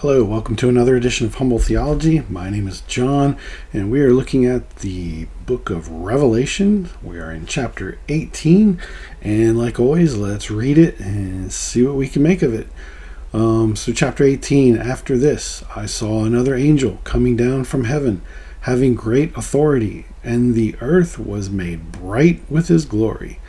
Hello, welcome to another edition of Humble Theology. My name is John, and we are looking at the book of Revelation. We are in chapter 18, and like always, let's read it and see what we can make of it. So chapter 18, after this, I saw another angel coming down from heaven, having great authority, and the earth was made bright with his glory.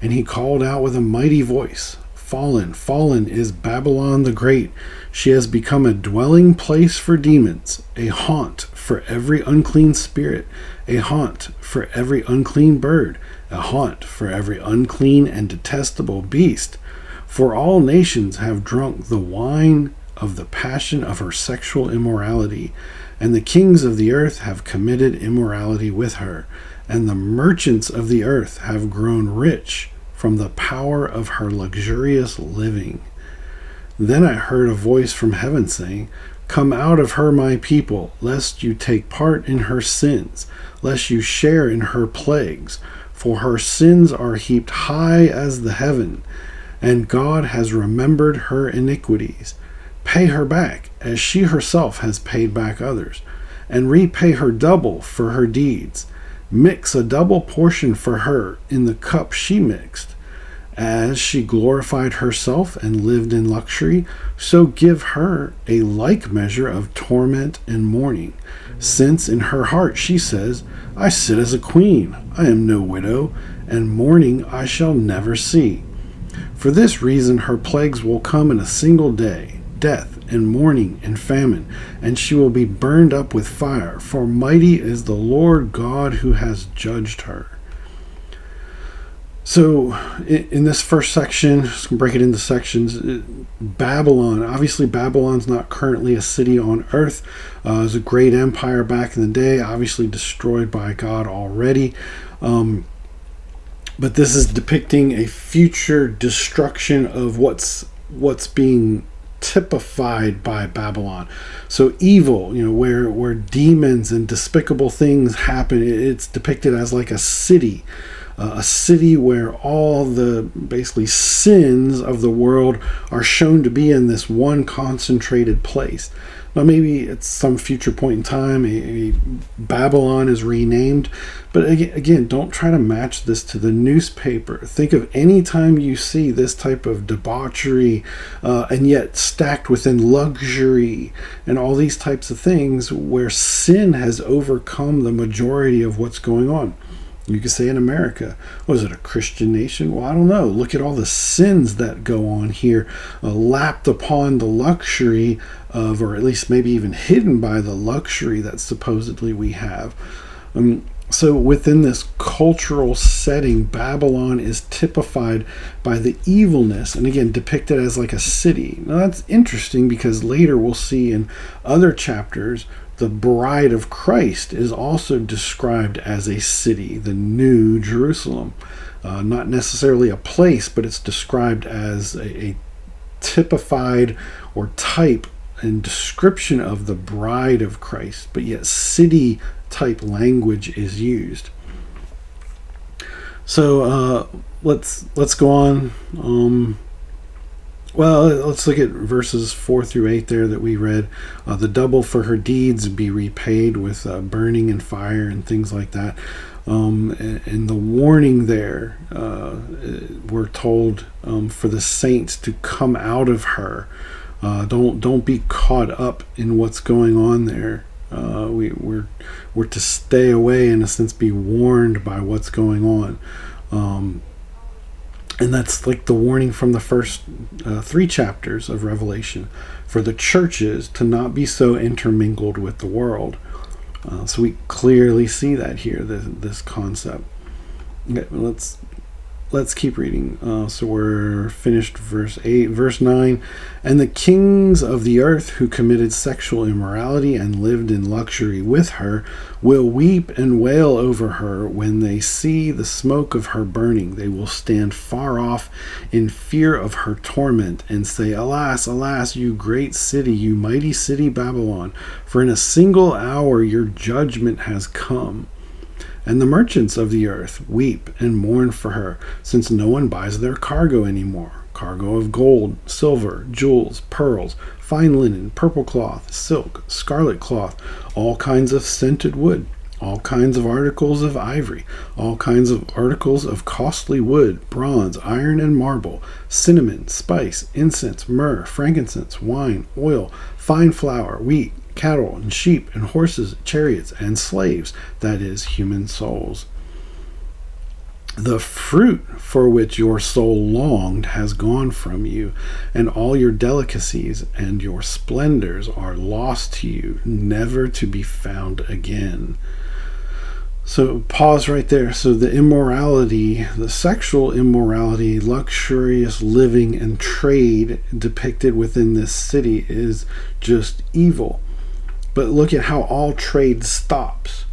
And he called out with a mighty voice, Fallen, fallen is Babylon the Great. She has become a dwelling place for demons, a haunt for every unclean spirit, a haunt for every unclean bird, a haunt for every unclean and detestable beast. For all nations have drunk the wine of the passion of her sexual immorality, and the kings of the earth have committed immorality with her, and the merchants of the earth have grown rich from the power of her luxurious living. Then I heard a voice from heaven saying, Come out of her, my people, lest you take part in her sins, lest you share in her plagues, for her sins are heaped high as the heaven, and God has remembered her iniquities. Pay her back, as she herself has paid back others, and repay her double for her deeds. Mix a double portion for her in the cup she mixed. As she glorified herself and lived in luxury, so give her a like measure of torment and mourning, since in her heart she says, I sit as a queen, I am no widow, and mourning I shall never see. For this reason her plagues will come in a single day, death and mourning and famine, and she will be burned up with fire, for mighty is the Lord God who has judged her. So in this first section, just gonna break it into sections. Babylon, obviously Babylon's not currently a city on earth. It was a great empire back in the day, obviously destroyed by God already. But this is depicting a future destruction of what's being typified by Babylon. So evil, where demons and despicable things happen, it's depicted as like a city where all the basically sins of the world are shown to be in this one concentrated place. Now maybe at some future point in time a Babylon is renamed, but again, don't try to match this to the newspaper. Think of any time you see this type of debauchery and yet stacked within luxury and all these types of things where sin has overcome the majority of what's going on. You could say in America, was it a Christian nation? Well, I don't know. Look at all the sins that go on here, lapped upon the luxury of, or at least maybe even hidden by the luxury that supposedly we have. So within this cultural setting, Babylon is typified by the evilness, and again, depicted as like a city. Now that's interesting because later we'll see in other chapters, the bride of Christ is also described as a city, the New Jerusalem. Not necessarily a place, but it's described as a typified or type and description of the bride of Christ, but yet city type language is used. So let's go on. Well, let's look at verses 4 through 8 there that we read. The double for her deeds be repaid with burning and fire and things like that. And the warning there, we're told for the saints to come out of her. Don't be caught up in what's going on there. We're to stay away, in a sense, be warned by what's going on. And that's like the warning from the first 3 chapters of Revelation for the churches to not be so intermingled with the world. So we clearly see that here, this concept. Okay, let's keep reading. So we're finished verse 8. Verse 9, and the kings of the earth who committed sexual immorality and lived in luxury with her will weep and wail over her when they see the smoke of her burning. They will stand far off in fear of her torment and say, Alas, alas, you great city, you mighty city Babylon, for in a single hour your judgment has come. And the merchants of the earth weep and mourn for her, since no one buys their cargo anymore. cargo of gold, silver, jewels, pearls, fine linen, purple cloth, silk, scarlet cloth, all kinds of scented wood, all kinds of articles of ivory, all kinds of articles of costly wood, bronze, iron, and marble, cinnamon, spice, incense, myrrh, frankincense, wine, oil, fine flour, wheat, cattle, and sheep, and horses, chariots, and slaves, that is, human souls. The fruit for which your soul longed has gone from you, and all your delicacies and your splendors are lost to you, never to be found again. So pause right there. So the immorality, the sexual immorality, luxurious living, and trade depicted within this city is just evil. But look at how all trade stops.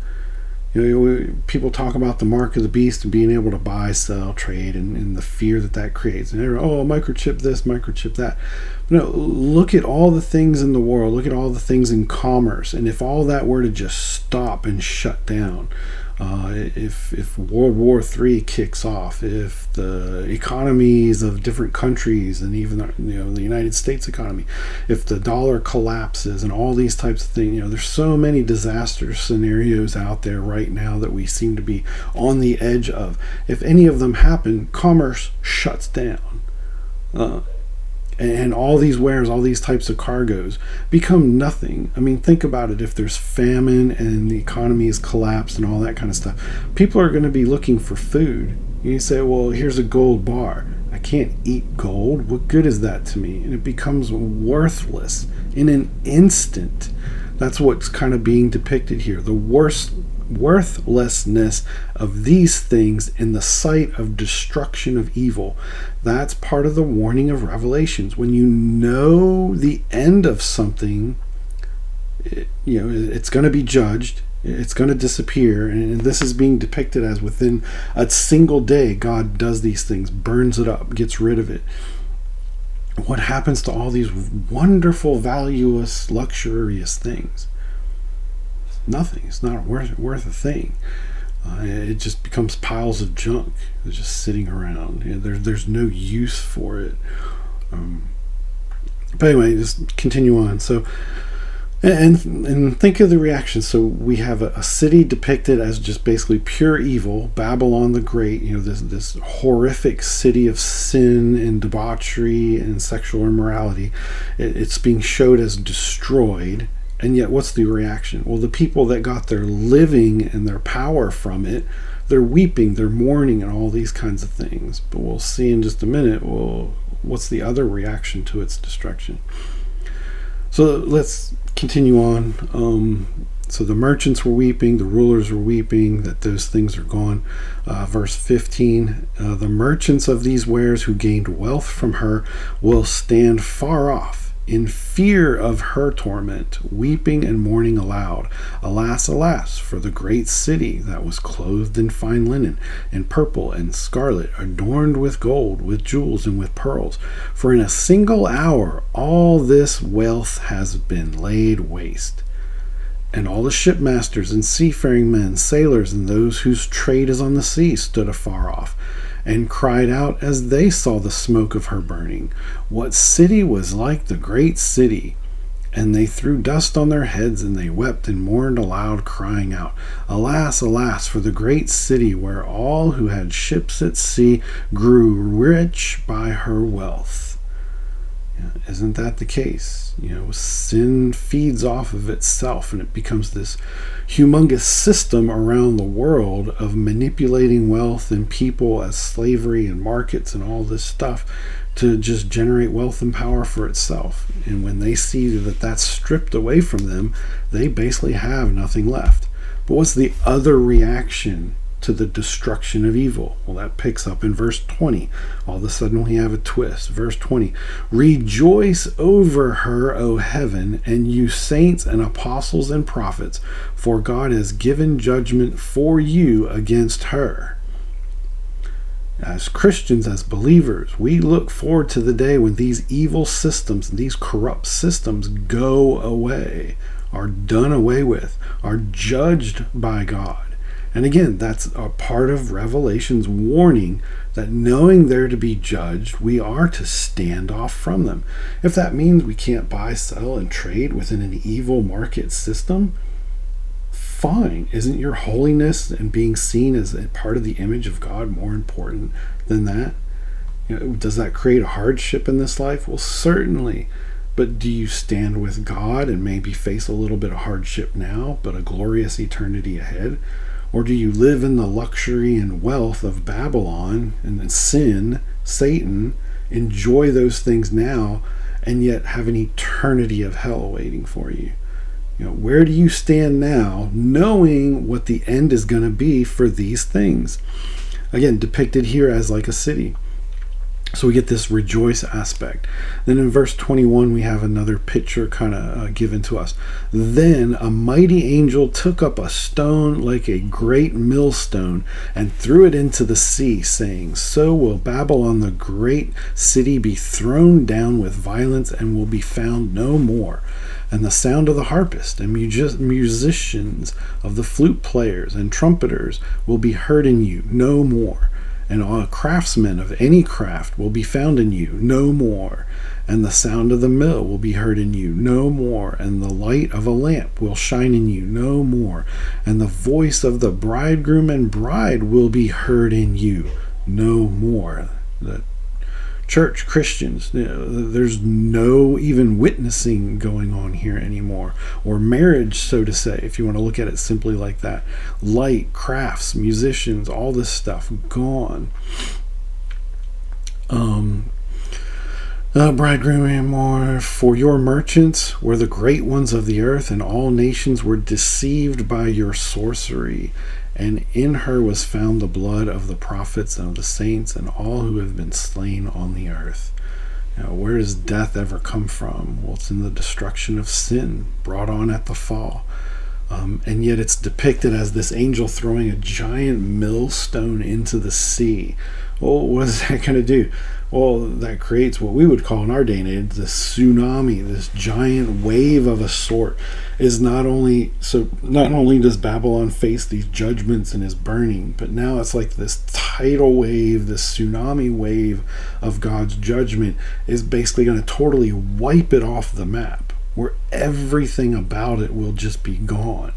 People talk about the mark of the beast and being able to buy, sell, trade, and the fear that creates. And microchip this, microchip that. No, look at all the things in the world. Look at all the things in commerce. And if all that were to just stop and shut down, if World War III kicks off, if the economies of different countries and even the United States economy, if the dollar collapses and all these types of things, there's so many disaster scenarios out there right now that we seem to be on the edge of. If any of them happen, commerce shuts down. And all these wares, all these types of cargoes become nothing. I mean, think about it. If there's famine and the economy is collapsed and all that kind of stuff, people are going to be looking for food. You say, well, here's a gold bar. I can't eat gold. What good is that to me? And it becomes worthless in an instant. That's what's kind of being depicted here. The worthlessness of these things in the sight of destruction of evil. That's part of the warning of Revelations. When you know the end of something, it's going to be judged. It's going to disappear. And this is being depicted as within a single day, God does these things, burns it up, gets rid of it. What happens to all these wonderful, valueless, luxurious things? Nothing. It's not worth a thing. It just becomes piles of junk. It's just sitting around. There's no use for it. But anyway, just continue on. So, and think of the reaction. So we have a city depicted as just basically pure evil, Babylon the Great. This horrific city of sin and debauchery and sexual immorality. It's being showed as destroyed. And yet, what's the reaction? Well, the people that got their living and their power from it, they're weeping, they're mourning, and all these kinds of things. But we'll see in just a minute, well, what's the other reaction to its destruction? So let's continue on. So the merchants were weeping, the rulers were weeping, that those things are gone. Verse 15, the merchants of these wares who gained wealth from her will stand far off, in fear of her torment, weeping and mourning aloud. Alas, alas, for the great city that was clothed in fine linen, and purple and scarlet, adorned with gold, with jewels, and with pearls. For in a single hour all this wealth has been laid waste. And all the shipmasters and seafaring men, sailors, and those whose trade is on the sea stood afar off, and cried out as they saw the smoke of her burning, what city was like the great city? And they threw dust on their heads, and they wept and mourned aloud, crying out, Alas, alas, for the great city, where all who had ships at sea grew rich by her wealth. Isn't that the case? Sin feeds off of itself, and it becomes this humongous system around the world of manipulating wealth and people as slavery and markets and all this stuff to just generate wealth and power for itself. And when they see that that's stripped away from them, they basically have nothing left. But what's the other reaction to the destruction of evil? Well, that picks up in verse 20. All of a sudden we have a twist. Verse 20, rejoice over her, O heaven, and you saints and apostles and prophets, for God has given judgment for you against her. As Christians, as believers, we look forward to the day when these evil systems, these corrupt systems go away, are done away with, are judged by God. And again, that's a part of Revelation's warning that knowing they're to be judged, we are to stand off from them. If that means we can't buy, sell, and trade within an evil market system, fine. Isn't your holiness and being seen as a part of the image of God more important than that? Does that create a hardship in this life? Well, certainly. But do you stand with God and maybe face a little bit of hardship now, but a glorious eternity ahead? Or do you live in the luxury and wealth of Babylon and then sin, Satan, enjoy those things now, and yet have an eternity of hell waiting for you? Where do you stand now, knowing what the end is going to be for these things? Again, depicted here as like a city. So we get this rejoice aspect. Then in verse 21, we have another picture kind of given to us. Then a mighty angel took up a stone like a great millstone and threw it into the sea, saying, So will Babylon the great city be thrown down with violence and will be found no more. And the sound of the harpist and musicians, of the flute players and trumpeters will be heard in you no more. And all craftsmen of any craft will be found in you no more. And the sound of the mill will be heard in you no more. And the light of a lamp will shine in you no more. And the voice of the bridegroom and bride will be heard in you no more. The church, Christians, there's no even witnessing going on here anymore, or marriage, so to say, if you want to look at it simply like that. Light, crafts, musicians, all this stuff gone. Bridegroom and more, for your merchants were the great ones of the earth, and all nations were deceived by your sorcery. And in her was found the blood of the prophets and of the saints and all who have been slain on the earth. Where does death ever come from? Well, it's in the destruction of sin brought on at the fall. And yet it's depicted as this angel throwing a giant millstone into the sea. Well, what is that going to do? Well, that creates what we would call in our day and age this tsunami, this giant wave of a sort. Not only does Babylon face these judgments and is burning, but now it's like this tidal wave, this tsunami wave of God's judgment is basically going to totally wipe it off the map, where everything about it will just be gone.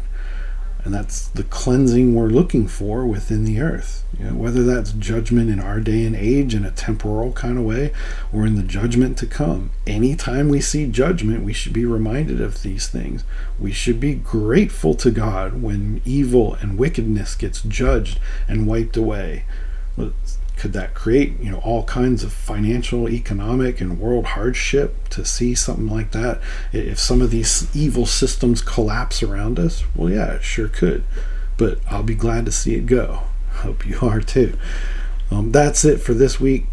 And that's the cleansing we're looking for within the earth. Whether that's judgment in our day and age in a temporal kind of way, or in the judgment to come. Anytime we see judgment, we should be reminded of these things. We should be grateful to God when evil and wickedness gets judged and wiped away. Could that create, all kinds of financial, economic, and world hardship to see something like that? If some of these evil systems collapse around us, well, yeah, it sure could. But I'll be glad to see it go. Hope you are too. That's it for this week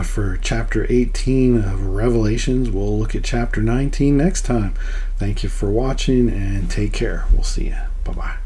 for chapter 18 of Revelations. We'll look at chapter 19 next time. Thank you for watching and take care. We'll see you. Bye-bye.